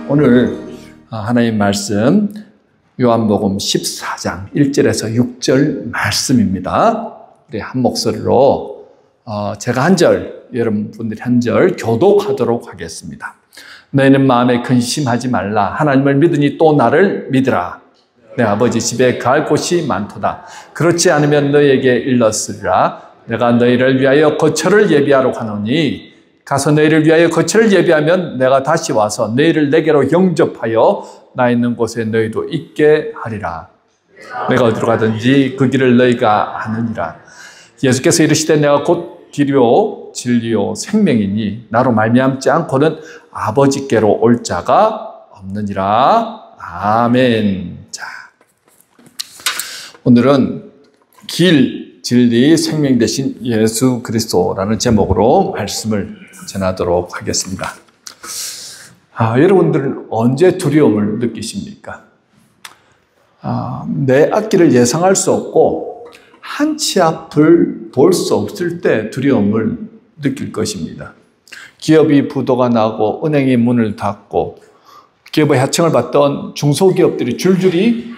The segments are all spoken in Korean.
오늘 하나님 말씀 요한복음 14장 1절에서 6절 말씀입니다. 우리 한 목소리로 제가 한 절, 여러분들이 한 절 교독하도록 하겠습니다. 너희는 마음에 근심하지 말라. 하나님을 믿으니 또 나를 믿으라. 내 아버지 집에 갈 곳이 많도다. 그렇지 않으면 너희에게 일렀으리라. 내가 너희를 위하여 거처를 예비하러 가노니 가서 너희를 위하여 거처를 예비하면 내가 다시 와서 너희를 내게로 영접하여 나 있는 곳에 너희도 있게 하리라. 내가 어디로 가든지 그 길을 너희가 아느니라. 예수께서 이르시되 내가 곧 길이요 진리요 생명이니 나로 말미암지 않고는 아버지께로 올 자가 없느니라. 아멘. 자, 오늘은 길, 진리, 생명 되신 예수 그리스도라는 제목으로 말씀을 전하도록 하겠습니다. 여러분들은 언제 두려움을 느끼십니까? 내 앞길을 예상할 수 없고 한치 앞을 볼 수 없을 때 두려움을 느낄 것입니다. 기업이 부도가 나고 은행이 문을 닫고 기업의 하청을 받던 중소기업들이 줄줄이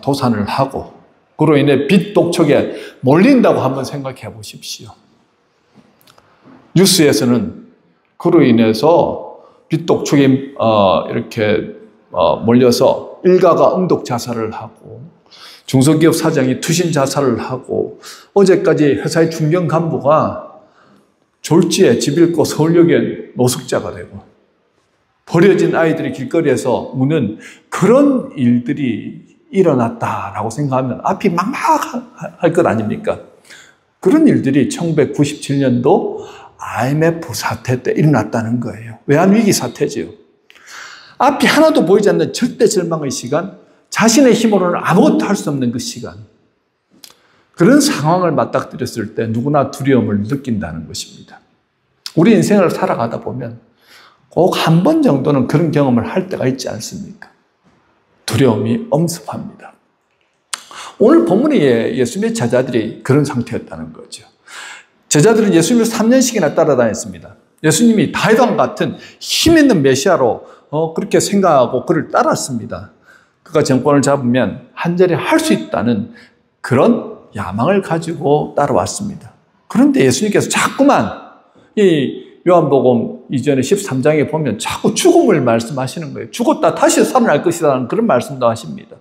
도산을 하고 그로 인해 빚 독촉에 몰린다고 한번 생각해 보십시오. 뉴스에서는 그로 인해서 빚 독촉에 이렇게 몰려서 일가가 응독 자살을 하고 중소기업 사장이 투신 자살을 하고 어제까지 회사의 중견 간부가 졸지에 집 잃고 서울역에 노숙자가 되고 버려진 아이들이 길거리에서 우는 그런 일들이 일어났다라고 생각하면 앞이 막막할 것 아닙니까? 그런 일들이 1997년도 IMF 사태 때 일어났다는 거예요. 외환위기 사태지요. 앞이 하나도 보이지 않는 절대 절망의 시간, 자신의 힘으로는 아무것도 할 수 없는 그 시간. 그런 상황을 맞닥뜨렸을 때 누구나 두려움을 느낀다는 것입니다. 우리 인생을 살아가다 보면 꼭 한 번 정도는 그런 경험을 할 때가 있지 않습니까? 두려움이 엄습합니다. 오늘 본문에 예수님의 제자들이 그런 상태였다는 거죠. 제자들은 예수님을 3년씩이나 따라다녔습니다. 예수님이 다윗왕 같은 힘 있는 메시아로 그렇게 생각하고 그를 따랐습니다. 그가 정권을 잡으면 한 자리 할 수 있다는 그런 야망을 가지고 따라왔습니다. 그런데 예수님께서 자꾸만 이 요한복음 이전에 13장에 보면 자꾸 죽음을 말씀하시는 거예요. 죽었다 다시 살아날 것이라는 그런 말씀도 하십니다.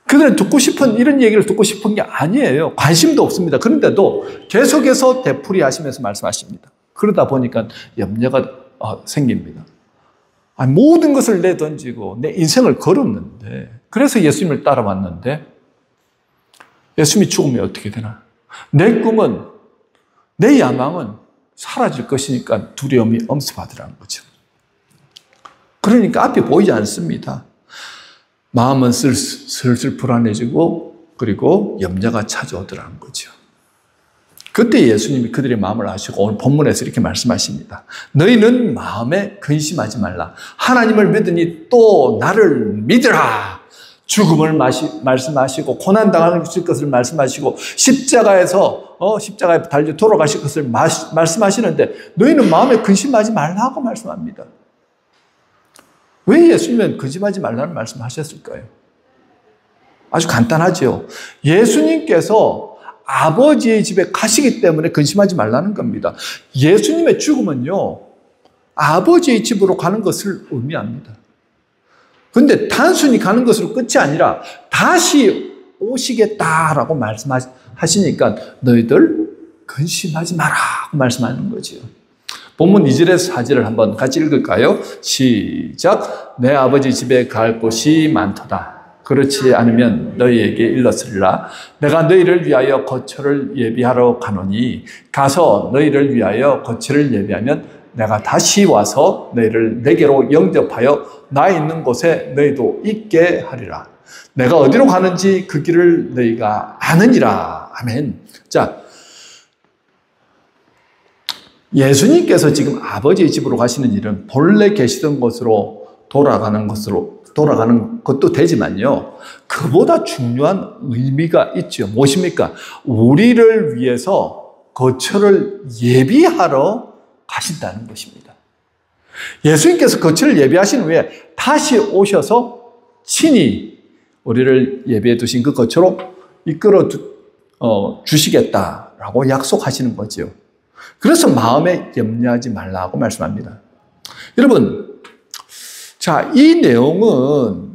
그들은 듣고 싶은 이런 얘기를 듣고 싶은 게 아니에요. 관심도 없습니다. 그런데도 계속해서 되풀이하시면서 말씀하십니다. 그러다 보니까 염려가 생깁니다. 모든 것을 내던지고 내 인생을 걸었는데 그래서 예수님을 따라왔는데 예수님이 죽으면 어떻게 되나? 내 꿈은 내 야망은 사라질 것이니까 두려움이 엄습하더라는 거죠. 그러니까 앞이 보이지 않습니다. 마음은 슬슬 불안해지고 그리고 염려가 찾아오더라는 거죠. 그때 예수님이 그들의 마음을 아시고 오늘 본문에서 이렇게 말씀하십니다. 너희는 마음에 근심하지 말라. 하나님을 믿으니 또 나를 믿으라. 죽음을 말씀하시고 고난당하실 것을 말씀하시고 십자가에 달려 돌아가실 것을 말씀하시는데 너희는 마음에 근심하지 말라고 말씀합니다. 왜 예수님은 근심하지 말라는 말씀하셨을까요? 아주 간단하죠. 예수님께서 아버지의 집에 가시기 때문에 근심하지 말라는 겁니다. 예수님의 죽음은요, 아버지의 집으로 가는 것을 의미합니다. 그런데 단순히 가는 것으로 끝이 아니라 다시 오시겠다라고 말씀하시니까 너희들 근심하지 마라고 말씀하는 거죠. 본문 2절에서 4절을 한번 같이 읽을까요? 시작. 내 아버지 집에 갈 곳이 많도다. 그렇지 않으면 너희에게 일렀으리라. 내가 너희를 위하여 거처를 예비하러 가노니 가서 너희를 위하여 거처를 예비하면 내가 다시 와서 너희를 내게로 영접하여 나 있는 곳에 너희도 있게 하리라. 내가 어디로 가는지 그 길을 너희가 아느니라. 아멘. 자, 예수님께서 지금 아버지의 집으로 가시는 일은 본래 계시던 곳으로 돌아가는 것도 되지만요. 그보다 중요한 의미가 있죠. 무엇입니까? 우리를 위해서 거처를 예비하러 가신다는 것입니다. 예수님께서 거처를 예비하신 후에 다시 오셔서 친히 우리를 예비해 두신 그 거처로 이끌어 주시겠다라고 약속하시는 거죠. 그래서 마음에 염려하지 말라고 말씀합니다. 여러분, 자, 이 내용은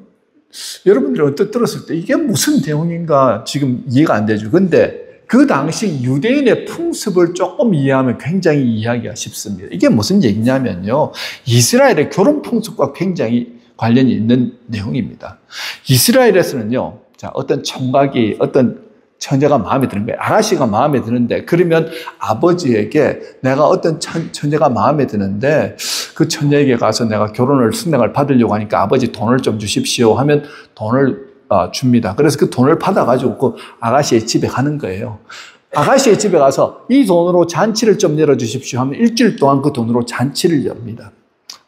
여러분들이 어떻게 들었을 때 이게 무슨 내용인가 지금 이해가 안 되죠. 근데 그 당시 유대인의 풍습을 조금 이해하면 굉장히 이해하기가 쉽습니다. 이게 무슨 얘기냐면요, 이스라엘의 결혼 풍습과 굉장히 관련이 있는 내용입니다. 이스라엘에서는요, 자, 어떤 총각이 어떤 처녀가 마음에 드는 거예요. 아가씨가 마음에 드는데, 그러면 아버지에게 내가 어떤 처녀가 마음에 드는데 그 처녀에게 가서 내가 승낙을 받으려고 하니까 아버지 돈을 좀 주십시오 하면 돈을 줍니다. 그래서 그 돈을 받아가지고 그 아가씨의 집에 가는 거예요. 아가씨의 집에 가서 이 돈으로 잔치를 좀 열어주십시오 하면 일주일 동안 그 돈으로 잔치를 엽니다.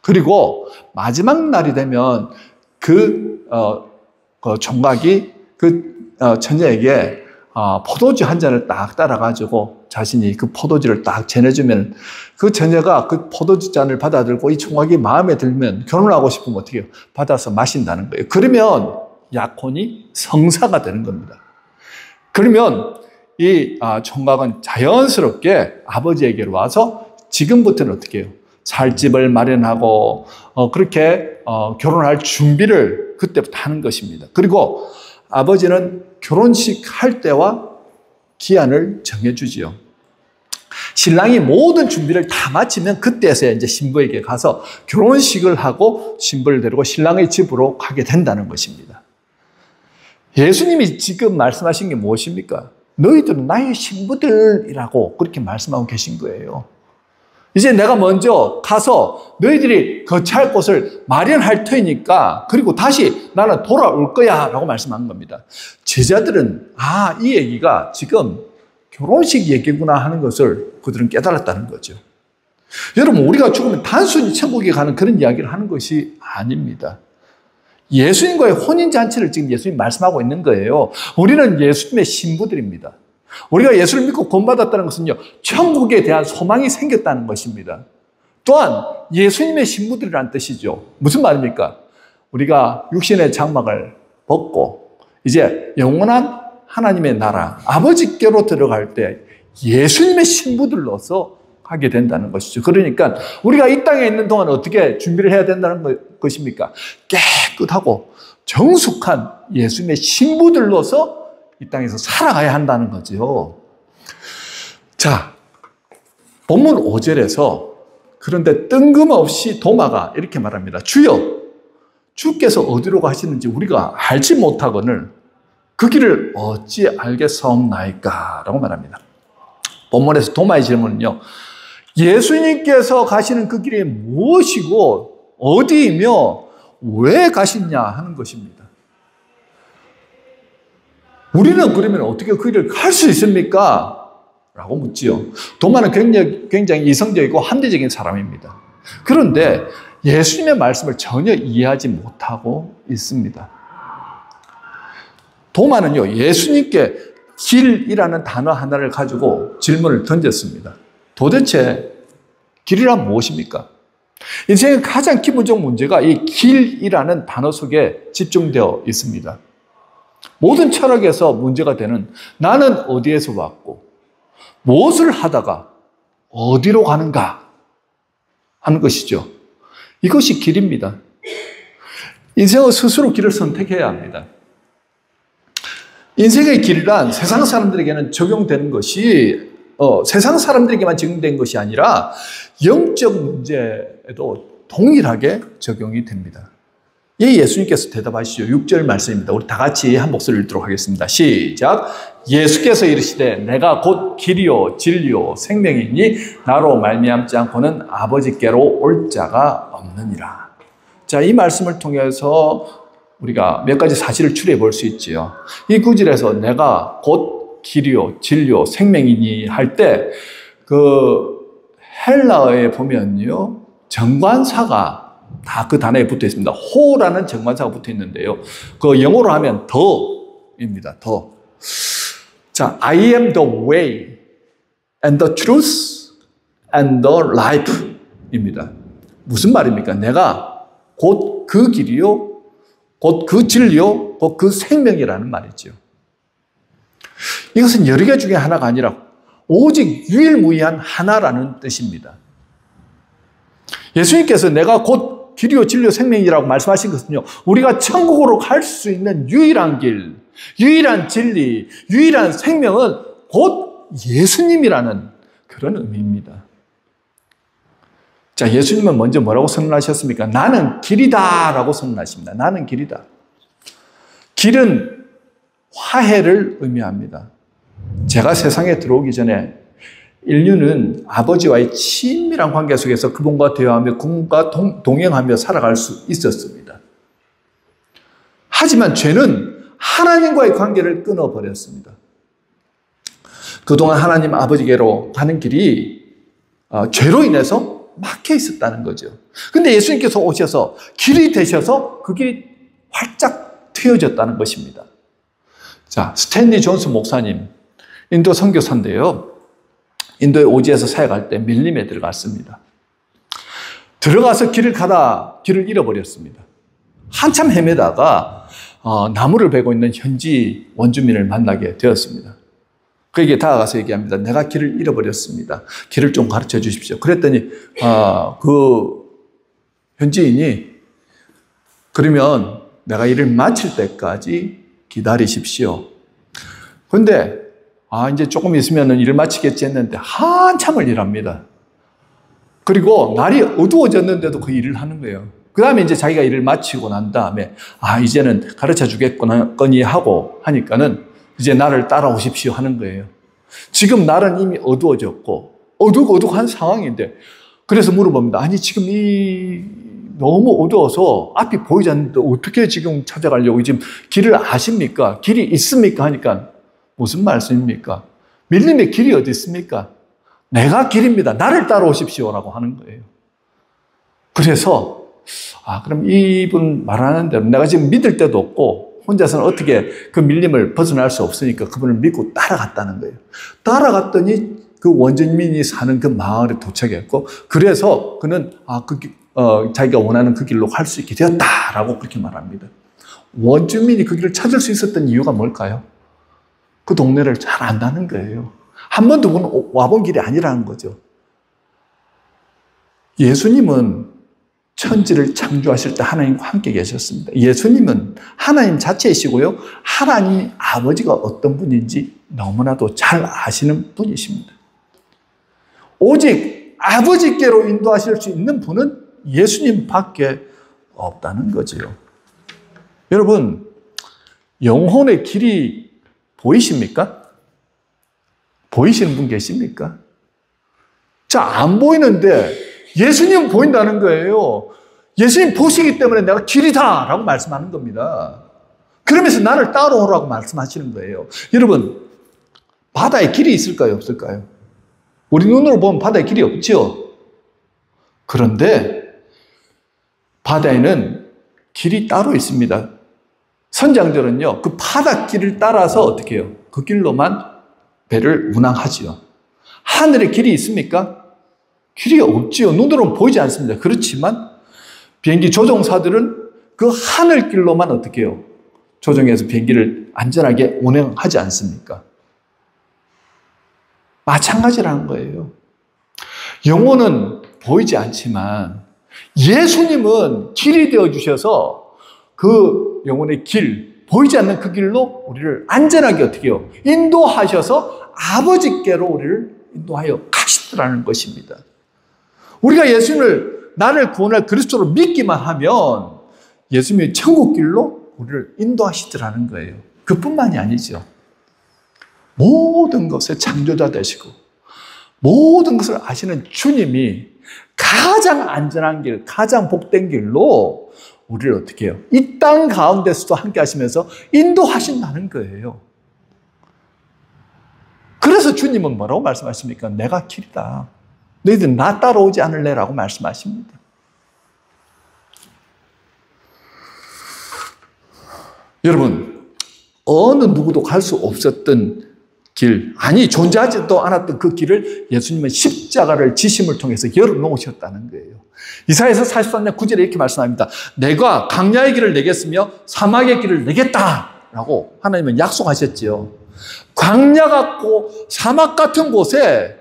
그리고 마지막 날이 되면 그 총각이 그 처녀에게 포도주 한 잔을 딱 따라가지고 자신이 그 포도주를 딱 전해주면 그 처녀가 그 포도주 잔을 받아들고 이 총각이 마음에 들면 결혼하고 싶으면 어떻게 해요? 받아서 마신다는 거예요. 그러면 약혼이 성사가 되는 겁니다. 그러면 이 총각은 자연스럽게 아버지에게로 와서 지금부터는 어떻게 해요? 살 집을 마련하고 그렇게 결혼할 준비를 그때부터 하는 것입니다. 그리고 아버지는 결혼식 할 때와 기한을 정해주지요. 신랑이 모든 준비를 다 마치면 그때서야 이제 신부에게 가서 결혼식을 하고 신부를 데리고 신랑의 집으로 가게 된다는 것입니다. 예수님이 지금 말씀하신 게 무엇입니까? 너희들은 나의 신부들이라고 그렇게 말씀하고 계신 거예요. 이제 내가 먼저 가서 너희들이 거처할 곳을 마련할 테니까 그리고 다시 나는 돌아올 거야 라고 말씀한 겁니다. 제자들은 이 얘기가 지금 결혼식 얘기구나 하는 것을 그들은 깨달았다는 거죠. 여러분, 우리가 죽으면 단순히 천국에 가는 그런 이야기를 하는 것이 아닙니다. 예수님과의 혼인잔치를 지금 예수님이 말씀하고 있는 거예요. 우리는 예수님의 신부들입니다. 우리가 예수를 믿고 구원받았다는 것은요, 천국에 대한 소망이 생겼다는 것입니다. 또한 예수님의 신부들이라는 뜻이죠. 무슨 말입니까? 우리가 육신의 장막을 벗고 이제 영원한 하나님의 나라, 아버지께로 들어갈 때 예수님의 신부들로서 하게 된다는 것이죠. 그러니까 우리가 이 땅에 있는 동안 어떻게 준비를 해야 된다는 것입니까? 깨끗하고 정숙한 예수님의 신부들로서 이 땅에서 살아가야 한다는 거죠. 자, 본문 5절에서 그런데 뜬금없이 도마가 이렇게 말합니다. 주여, 주께서 어디로 가시는지 우리가 알지 못하거늘 그 길을 어찌 알겠사옵나이까? 라고 말합니다. 본문에서 도마의 질문은요, 예수님께서 가시는 그 길이 무엇이고 어디이며 왜 가시냐 하는 것입니다. 우리는 그러면 어떻게 그 길을 갈 수 있습니까? 라고 묻지요. 도마는 굉장히 이성적이고 합리적인 사람입니다. 그런데 예수님의 말씀을 전혀 이해하지 못하고 있습니다. 도마는요, 예수님께 길이라는 단어 하나를 가지고 질문을 던졌습니다. 도대체 길이란 무엇입니까? 인생의 가장 기본적 문제가 이 길이라는 단어 속에 집중되어 있습니다. 모든 철학에서 문제가 되는 나는 어디에서 왔고 무엇을 하다가 어디로 가는가 하는 것이죠. 이것이 길입니다. 인생은 스스로 길을 선택해야 합니다. 인생의 길이란 세상 사람들에게는 적용되는 것이 세상 사람들에게만 적용된 것이 아니라 영적 문제에도 동일하게 적용이 됩니다. 이 예수님께서 대답하시죠. 6절 말씀입니다. 우리 다 같이 한 목소리를 읽도록 하겠습니다. 시작. 예수께서 이르시되 내가 곧 길이요 진리요 생명이니 나로 말미암지 않고는 아버지께로 올 자가 없느니라. 자, 이 말씀을 통해서 우리가 몇 가지 사실을 추리해 볼 수 있지요. 이 구절에서 내가 곧 길이요 진리요 생명이니 할 때 그 헬라어에 보면요, 정관사가 다 그 단어에 붙어 있습니다. 호라는 정관사가 붙어 있는데요. 그 영어로 하면 더입니다. 더. 자, I am the way and the truth and the life 입니다. 무슨 말입니까? 내가 곧 그 길이요, 곧 그 진리요, 곧 그 생명이라는 말이죠. 이것은 여러 개 중에 하나가 아니라 오직 유일무이한 하나라는 뜻입니다. 예수님께서 내가 곧 길이요, 진리요, 생명이라고 말씀하신 것은요, 우리가 천국으로 갈 수 있는 유일한 길, 유일한 진리, 유일한 생명은 곧 예수님이라는 그런 의미입니다. 자, 예수님은 먼저 뭐라고 선언하셨습니까? 나는 길이다 라고 선언하십니다. 나는 길이다. 길은 화해를 의미합니다. 제가 세상에 들어오기 전에 인류는 아버지와의 친밀한 관계 속에서 그분과 대화하며 그분과 동행하며 살아갈 수 있었습니다. 하지만 죄는 하나님과의 관계를 끊어버렸습니다. 그동안 하나님 아버지께로 가는 길이 죄로 인해서 막혀 있었다는 거죠. 근데 예수님께서 오셔서 길이 되셔서 그 길이 활짝 트여졌다는 것입니다. 자, 스탠리 존스 목사님, 인도 선교사인데요. 인도의 오지에서 사역할 때 밀림에 들어갔습니다. 들어가서 길을 가다 길을 잃어버렸습니다. 한참 헤매다가 나무를 베고 있는 현지 원주민을 만나게 되었습니다. 그에게 다가가서 얘기합니다. 내가 길을 잃어버렸습니다. 길을 좀 가르쳐 주십시오. 그랬더니 그 현지인이 그러면 내가 일을 마칠 때까지 기다리십시오. 그런데 이제 조금 있으면 일을 마치겠지 했는데 한참을 일합니다. 그리고 날이 어두워졌는데도 그 일을 하는 거예요. 그 다음에 이제 자기가 일을 마치고 난 다음에 이제는 가르쳐 주겠거니 하고 하니까는 이제 나를 따라오십시오 하는 거예요. 지금 날은 이미 어두워졌고 어둑어둑한 상황인데 그래서 물어봅니다. 아니 지금 너무 어두워서 앞이 보이지 않는데 어떻게 지금 찾아가려고 지금 길을 아십니까? 길이 있습니까? 하니까 무슨 말씀입니까? 밀림의 길이 어디 있습니까? 내가 길입니다. 나를 따라오십시오라고 하는 거예요. 그래서 그럼 이분 말하는 대로 내가 지금 믿을 데도 없고 혼자서는 어떻게 그 밀림을 벗어날 수 없으니까 그분을 믿고 따라갔다는 거예요. 따라갔더니 그 원주민이 사는 그 마을에 도착했고 그래서 그는 자기가 원하는 그 길로 갈 수 있게 되었다라고 그렇게 말합니다. 원주민이 그 길을 찾을 수 있었던 이유가 뭘까요? 그 동네를 잘 안다는 거예요. 한 번도 와본 길이 아니라는 거죠. 예수님은 천지를 창조하실 때 하나님과 함께 계셨습니다. 예수님은 하나님 자체이시고요. 하나님 아버지가 어떤 분인지 너무나도 잘 아시는 분이십니다. 오직 아버지께로 인도하실 수 있는 분은 예수님밖에 없다는 거죠. 여러분, 영혼의 길이 보이십니까? 보이시는 분 계십니까? 자, 안 보이는데 예수님 보인다는 거예요. 예수님 보시기 때문에 내가 길이다 라고 말씀하는 겁니다. 그러면서 나를 따라오라고 말씀하시는 거예요. 여러분, 바다에 길이 있을까요? 없을까요? 우리 눈으로 보면 바다에 길이 없죠. 그런데 바다에는 길이 따로 있습니다. 선장들은요, 그 바닷길을 따라서 어떻게 해요? 그 길로만 배를 운항하지요. 하늘에 길이 있습니까? 길이 없지요. 눈으로는 보이지 않습니다. 그렇지만 비행기 조종사들은 그 하늘길로만 어떻게 해요? 조종해서 비행기를 안전하게 운행하지 않습니까? 마찬가지라는 거예요. 영혼은 보이지 않지만 예수님은 길이 되어주셔서 그 영혼의 길, 보이지 않는 그 길로 우리를 안전하게 어떻게 해요? 인도하셔서 아버지께로 우리를 인도하여 가시더라는 것입니다. 우리가 예수님을 나를 구원할 그리스도로 믿기만 하면 예수님의 천국 길로 우리를 인도하시더라는 거예요. 그뿐만이 아니죠. 모든 것의 창조자 되시고 모든 것을 아시는 주님이 가장 안전한 길, 가장 복된 길로 우리를 어떻게 해요? 이 땅 가운데서도 함께 하시면서 인도하신다는 거예요. 그래서 주님은 뭐라고 말씀하십니까? 내가 길이다. 너희들 나 따라오지 않을래라고 말씀하십니다. 여러분, 어느 누구도 갈 수 없었던 길, 존재하지도 않았던 그 길을 예수님은 십자가를 지심을 통해서 열어놓으셨다는 거예요. 이사야서 43장 9절에 이렇게 말씀합니다. 내가 강야의 길을 내겠으며 사막의 길을 내겠다라고 하나님은 약속하셨지요. 광야 같고 사막 같은 곳에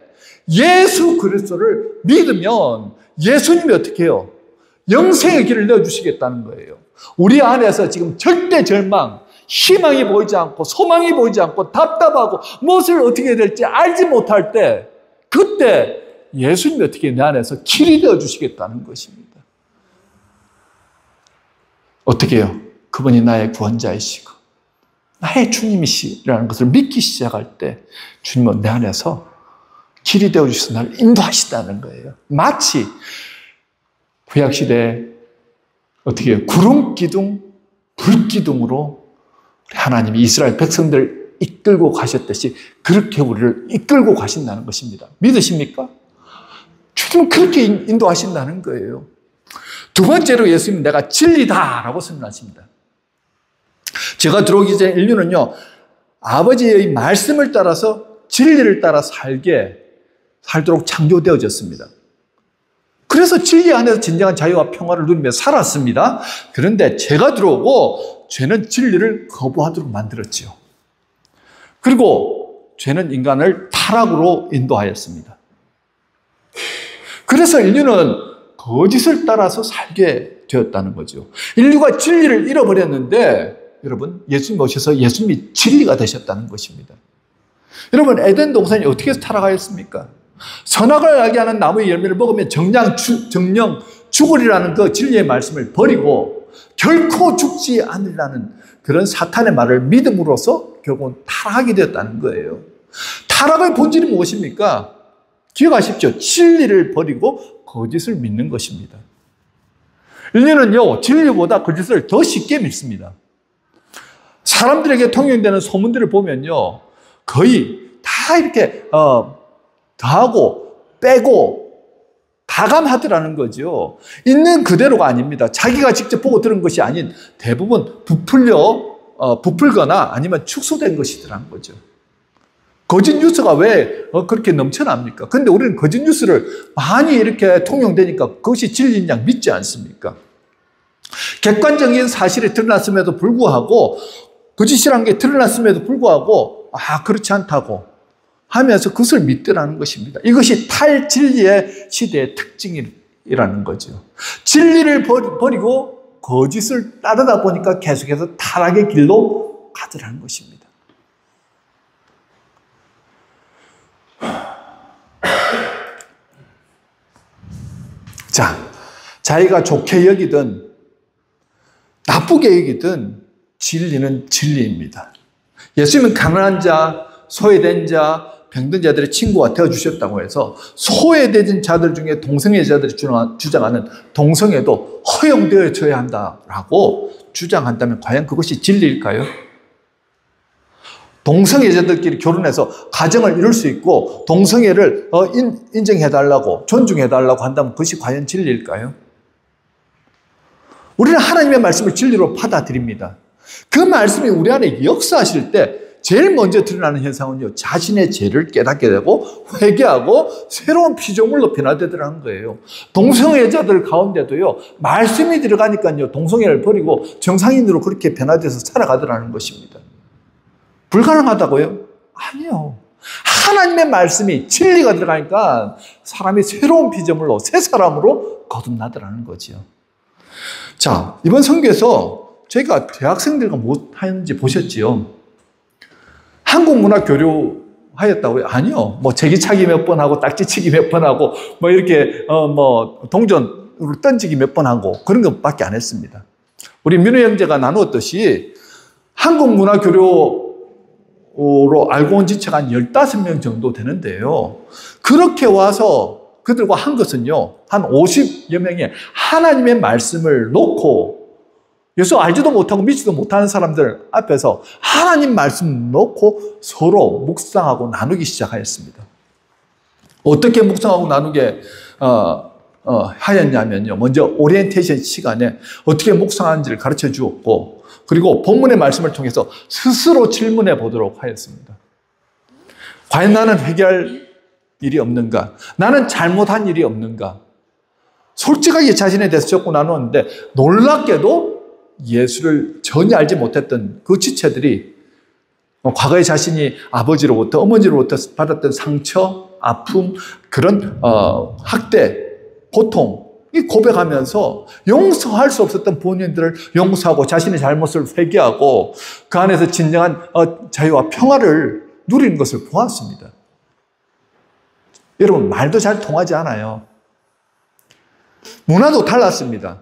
예수 그리스도를 믿으면 예수님이 어떻게 해요? 영생의 길을 내어주시겠다는 거예요. 우리 안에서 지금 절대 절망, 희망이 보이지 않고 소망이 보이지 않고 답답하고 무엇을 어떻게 해야 될지 알지 못할 때, 그때 예수님이 어떻게 내 안에서 길이 되어주시겠다는 것입니다. 어떻게 해요? 그분이 나의 구원자이시고 나의 주님이시라는 것을 믿기 시작할 때 주님은 내 안에서 길이 되어주셔서 나를 인도하시다는 거예요. 마치 구약시대에 어떻게 해요? 구름기둥, 불기둥으로 하나님이 이스라엘 백성들을 이끌고 가셨듯이 그렇게 우리를 이끌고 가신다는 것입니다. 믿으십니까? 주님은 그렇게 인도하신다는 거예요. 두 번째로 예수님은 내가 진리다라고 선언하십니다. 제가 들어오기 전에 인류는요, 아버지의 말씀을 따라서 진리를 따라 살도록 창조되어졌습니다. 그래서 진리 안에서 진정한 자유와 평화를 누리며 살았습니다. 그런데 죄가 들어오고 죄는 진리를 거부하도록 만들었지요. 그리고 죄는 인간을 타락으로 인도하였습니다. 그래서 인류는 거짓을 따라서 살게 되었다는 거죠. 인류가 진리를 잃어버렸는데 여러분, 예수님 오셔서 예수님이 진리가 되셨다는 것입니다. 여러분, 에덴 동산이 어떻게 해서 타락하였습니까? 선악을 알게 하는 나무의 열매를 먹으면 정령 죽으리라는 그 진리의 말씀을 버리고 결코 죽지 않으리라는 그런 사탄의 말을 믿음으로써 결국은 타락하게 되었다는 거예요. 타락의 본질이 무엇입니까? 기억하십시오. 진리를 버리고 거짓을 믿는 것입니다. 인류는요, 진리보다 거짓을 더 쉽게 믿습니다. 사람들에게 통용되는 소문들을 보면요, 거의 다 이렇게 더하고 빼고 가감하더라는 거죠. 있는 그대로가 아닙니다. 자기가 직접 보고 들은 것이 아닌 대부분 부풀거나 아니면 축소된 것이더라는 거죠. 거짓 뉴스가 왜 그렇게 넘쳐납니까? 그런데 우리는 거짓 뉴스를 많이 이렇게 통용되니까 그것이 진리인 양 믿지 않습니까? 객관적인 사실이 드러났음에도 불구하고, 거짓이라는 게 드러났음에도 불구하고 그렇지 않다고 하면서 그것을 믿더라는 것입니다. 이것이 탈진리의 시대의 특징이라는 거죠. 진리를 버리고 거짓을 따르다 보니까 계속해서 타락의 길로 가더라는 것입니다. 자, 자기가 좋게 여기든 나쁘게 여기든 진리는 진리입니다. 예수님은 가난한 자, 소외된 자, 병든 자들의 친구가 되어주셨다고 해서 소외된 자들 중에 동성애자들이 주장하는 동성애도 허용되어져야 한다라고 주장한다면 과연 그것이 진리일까요? 동성애자들끼리 결혼해서 가정을 이룰 수 있고 동성애를 인정해달라고 존중해달라고 한다면 그것이 과연 진리일까요? 우리는 하나님의 말씀을 진리로 받아들입니다. 그 말씀이 우리 안에 역사하실 때 제일 먼저 드러나는 현상은요, 자신의 죄를 깨닫게 되고 회개하고 새로운 피조물로 변화되더라는 거예요. 동성애자들 가운데도요, 말씀이 들어가니까요, 동성애를 버리고 정상인으로 그렇게 변화돼서 살아가더라는 것입니다. 불가능하다고요? 아니요. 하나님의 말씀이 진리가 들어가니까 사람이 새로운 피조물로 새 사람으로 거듭나더라는 거지요. 자, 이번 선교에서 저희가 대학생들과 뭐 하는지 보셨지요? 한국 문화 교류 하였다고요? 아니요. 뭐 제기차기 몇 번 하고 딱지치기 몇 번 하고 뭐 이렇게 동전으로 던지기 몇 번 하고 그런 것밖에 안 했습니다. 우리 민우 형제가 나누었듯이 한국 문화 교류로 알고 온 지체가 한 15명 정도 되는데요. 그렇게 와서 그들과 한 것은요, 한 50여 명이 하나님의 말씀을 놓고 예수 알지도 못하고 믿지도 못하는 사람들 앞에서 하나님 말씀 놓고 서로 묵상하고 나누기 시작하였습니다. 어떻게 묵상하고 나누게 하였냐면요. 먼저 오리엔테이션 시간에 어떻게 묵상하는지를 가르쳐 주었고, 그리고 본문의 말씀을 통해서 스스로 질문해 보도록 하였습니다. 과연 나는 회개할 일이 없는가? 나는 잘못한 일이 없는가? 솔직하게 자신에 대해서 적고 나누었는데 놀랍게도 예수를 전혀 알지 못했던 그 지체들이 과거에 자신이 아버지로부터 어머니로부터 받았던 상처, 아픔, 그런 학대, 고통 이 고백하면서 용서할 수 없었던 본인들을 용서하고 자신의 잘못을 회개하고 그 안에서 진정한 자유와 평화를 누리는 것을 보았습니다. 여러분, 말도 잘 통하지 않아요. 문화도 달랐습니다.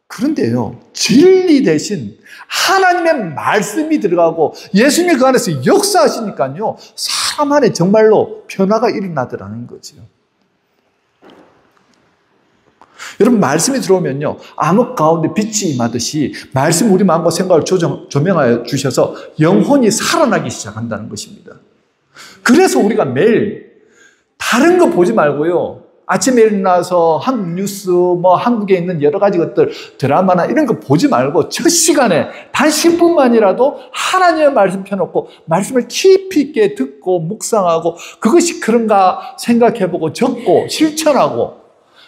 그런데요, 진리 대신 하나님의 말씀이 들어가고 예수님이 그 안에서 역사하시니까요, 사람 안에 정말로 변화가 일어나더라는 거죠. 여러분, 말씀이 들어오면요, 암흑 가운데 빛이 임하듯이 말씀 우리 마음과 생각을 조명하여 주셔서 영혼이 살아나기 시작한다는 것입니다. 그래서 우리가 매일 다른 거 보지 말고요, 아침에 일어나서 한국 뉴스, 한국에 있는 여러 가지 것들, 드라마나 이런 거 보지 말고 첫 시간에 단 10분만이라도 하나님의 말씀 펴놓고 말씀을 깊이 있게 듣고 묵상하고 그것이 그런가 생각해보고 적고 실천하고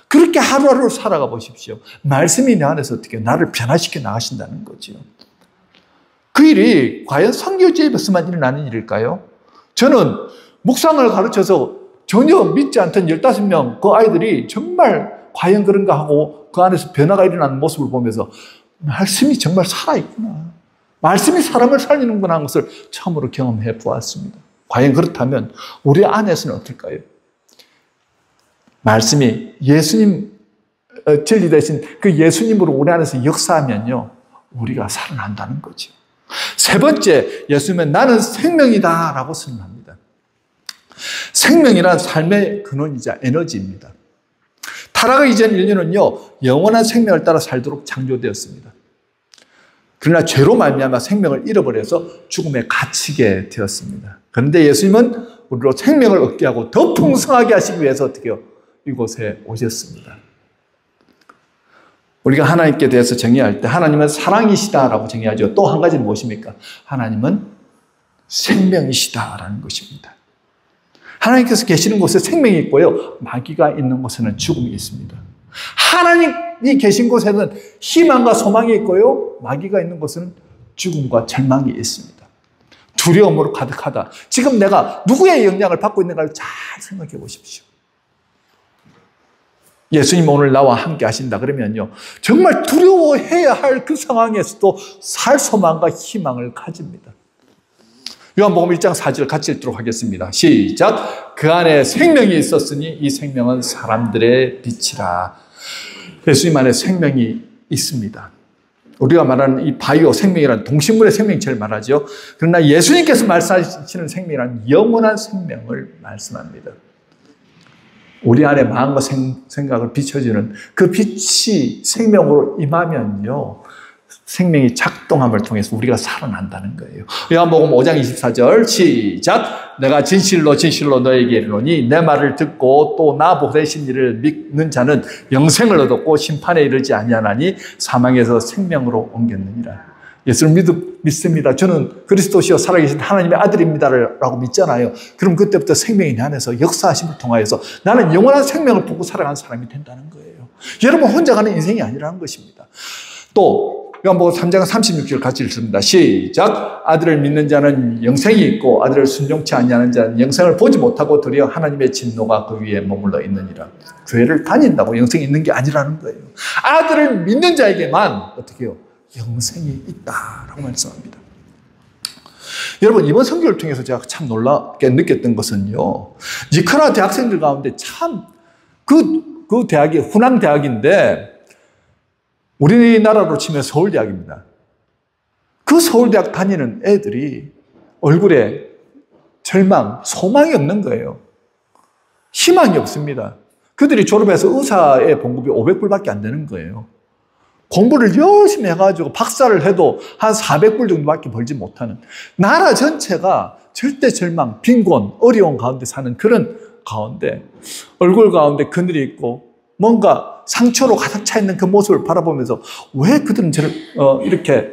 그렇게 하루하루를 살아가 보십시오. 말씀이 내 안에서 어떻게 나를 변화시켜 나가신다는 거죠. 그 일이 과연 선교지에서만 일어나는 일일까요? 저는 묵상을 가르쳐서 전혀 믿지 않던 15명 그 아이들이 정말 과연 그런가 하고 그 안에서 변화가 일어나는 모습을 보면서 말씀이 정말 살아있구나. 말씀이 사람을 살리는구나 하는 것을 처음으로 경험해 보았습니다. 과연 그렇다면 우리 안에서는 어떨까요? 말씀이 예수님 진리 대신 그 예수님으로 우리 안에서 역사하면요, 우리가 살아난다는 거죠. 세 번째, 예수님은 나는 생명이다 라고 선언합니다. 생명이란 삶의 근원이자 에너지입니다. 타락의 이전 인류는요, 영원한 생명을 따라 살도록 창조되었습니다. 그러나 죄로 말미암아 생명을 잃어버려서 죽음에 갇히게 되었습니다. 그런데 예수님은 우리로 생명을 얻게 하고 더 풍성하게 하시기 위해서 어떻게 해요? 이곳에 오셨습니다. 우리가 하나님께 대해서 정의할 때 하나님은 사랑이시다라고 정의하죠. 또 한 가지는 무엇입니까? 하나님은 생명이시다라는 것입니다. 하나님께서 계시는 곳에 생명이 있고요, 마귀가 있는 곳에는 죽음이 있습니다. 하나님이 계신 곳에는 희망과 소망이 있고요, 마귀가 있는 곳에는 죽음과 절망이 있습니다. 두려움으로 가득하다. 지금 내가 누구의 영향을 받고 있는가를 잘 생각해 보십시오. 예수님 오늘 나와 함께 하신다 그러면요, 정말 두려워해야 할 그 상황에서도 살 소망과 희망을 가집니다. 요한복음 1장 4절 같이 읽도록 하겠습니다. 시작. 그 안에 생명이 있었으니 이 생명은 사람들의 빛이라. 예수님 안에 생명이 있습니다. 우리가 말하는 이 바이오 생명이란 동식물의 생명체를 말하죠. 그러나 예수님께서 말씀하시는 생명이란 영원한 생명을 말씀합니다. 우리 안에 마음과 생각을 비춰주는 그 빛이 생명으로 임하면요, 생명이 작동함을 통해서 우리가 살아난다는 거예요. 요한복음 5장 24절 시작. 내가 진실로 진실로 너에게 이르노니 내 말을 듣고 또 나 보내신 이를 믿는 자는 영생을 얻었고 심판에 이르지 아니하나니 사망에서 생명으로 옮겼느니라. 예수를 믿습니다. 저는 그리스도시요 살아계신 하나님의 아들입니다 라고 믿잖아요. 그럼 그때부터 생명이 내 안에서 역사하심을 통하여서 나는 영원한 생명을 보고 살아가는 사람이 된다는 거예요. 여러분 혼자 가는 인생이 아니라는 것입니다. 또 요한복음 3장 36절 같이 읽습니다. 시작. 아들을 믿는 자는 영생이 있고 아들을 순종치 아니하는 자는 영생을 보지 못하고 도리어 하나님의 진노가 그 위에 머물러 있느니라. 교회를 다닌다고 영생이 있는 게 아니라는 거예요. 아들을 믿는 자에게만 어떻게 해요? 영생이 있다라고 말씀합니다. 여러분, 이번 선교를 통해서 제가 참 놀랍게 느꼈던 것은요, 니카라 대학생들 가운데 참 그 대학이 후남 대학인데 우리나라로 치면 서울대학입니다. 그 서울대학 다니는 애들이 얼굴에 절망, 소망이 없는 거예요. 희망이 없습니다. 그들이 졸업해서 의사의 봉급이 500불밖에 안 되는 거예요. 공부를 열심히 해가지고 박사를 해도 한 400불 정도밖에 벌지 못하는, 나라 전체가 절대 절망, 빈곤, 어려운 가운데 사는 그런 가운데 얼굴 가운데 그늘이 있고 뭔가 상처로 가득 차 있는 그 모습을 바라보면서 왜 그들은 이렇게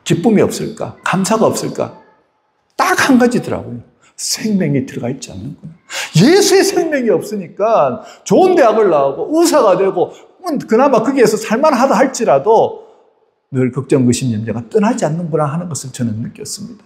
기쁨이 없을까? 감사가 없을까? 딱 한 가지더라고요. 생명이 들어가 있지 않는구나. 예수의 생명이 없으니까 좋은 대학을 나오고 의사가 되고 그나마 거기에서 살만하다 할지라도 늘 걱정, 의심, 염려가 떠나지 않는구나 하는 것을 저는 느꼈습니다.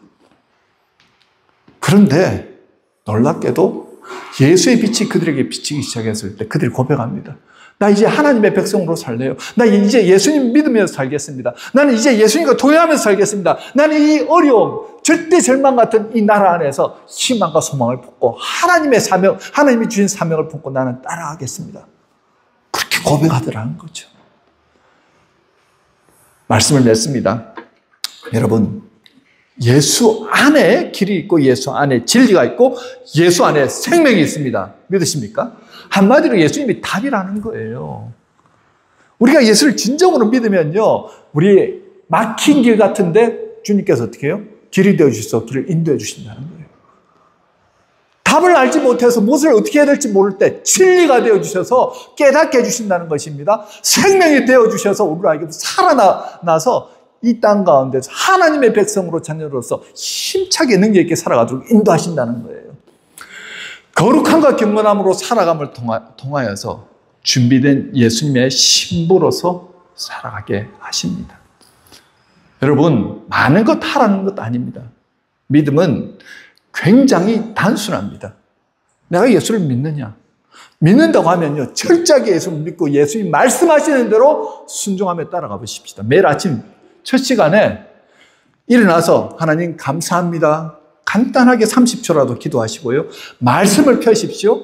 그런데 놀랍게도 예수의 빛이 그들에게 비치기 시작했을 때 그들이 고백합니다. 나 이제 하나님의 백성으로 살래요. 나 이제 예수님 믿으면서 살겠습니다. 나는 이제 예수님과 동행하면서 살겠습니다. 나는 이 어려움, 절대 절망 같은 이 나라 안에서 희망과 소망을 품고 하나님의 사명, 하나님이 주신 사명을 품고 나는 따라가겠습니다. 그렇게 고백하더라는 거죠. 말씀을 맺습니다. 여러분, 예수 안에 길이 있고 예수 안에 진리가 있고 예수 안에 생명이 있습니다. 믿으십니까? 한마디로 예수님이 답이라는 거예요. 우리가 예수를 진정으로 믿으면요, 우리 막힌 길 같은데 주님께서 어떻게 해요? 길이 되어주셔서 길을 인도해 주신다는 거예요. 답을 알지 못해서 무엇을 어떻게 해야 될지 모를 때 진리가 되어주셔서 깨닫게 해주신다는 것입니다. 생명이 되어주셔서 우리에게 살아나서 이 땅 가운데서 하나님의 백성으로 자녀로서 힘차게 능력 있게 살아가도록 인도하신다는 거예요. 거룩함과 경건함으로 살아감을 통하여서 준비된 예수님의 신부로서 살아가게 하십니다. 여러분, 많은 것 하라는 것 아닙니다. 믿음은 굉장히 단순합니다. 내가 예수를 믿느냐? 믿는다고 하면요, 철저하게 예수를 믿고 예수님 말씀하시는 대로 순종하며 따라가 보십시다. 매일 아침 첫 시간에 일어나서 하나님 감사합니다. 간단하게 30초라도 기도하시고요. 말씀을 펴십시오.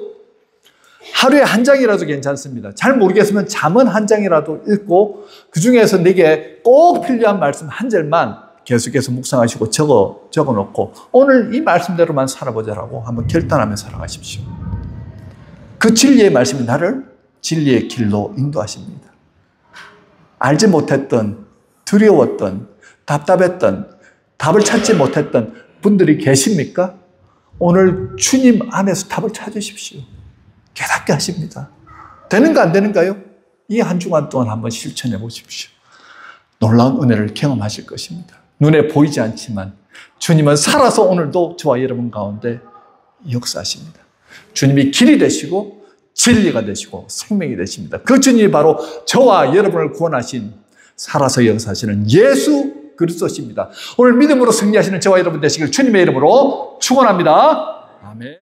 하루에 한 장이라도 괜찮습니다. 잘 모르겠으면 잠언 한 장이라도 읽고 그중에서 내게 꼭 필요한 말씀 한 절만 계속해서 묵상하시고 적어놓고 오늘 이 말씀대로만 살아보자라고 한번 결단하며 살아가십시오. 그 진리의 말씀이 나를 진리의 길로 인도하십니다. 알지 못했던, 두려웠던, 답답했던, 답을 찾지 못했던 분들이 계십니까? 오늘 주님 안에서 답을 찾으십시오. 깨닫게 하십니다. 되는가 안 되는가요? 이 한 주간 동안 한번 실천해 보십시오. 놀라운 은혜를 경험하실 것입니다. 눈에 보이지 않지만 주님은 살아서 오늘도 저와 여러분 가운데 역사하십니다. 주님이 길이 되시고 진리가 되시고 생명이 되십니다. 그 주님이 바로 저와 여러분을 구원하신 살아서 역사하시는 예수 그리스도십니다. 오늘 믿음으로 승리하시는 저와 여러분 되시길 주님의 이름으로 축원합니다. 아멘.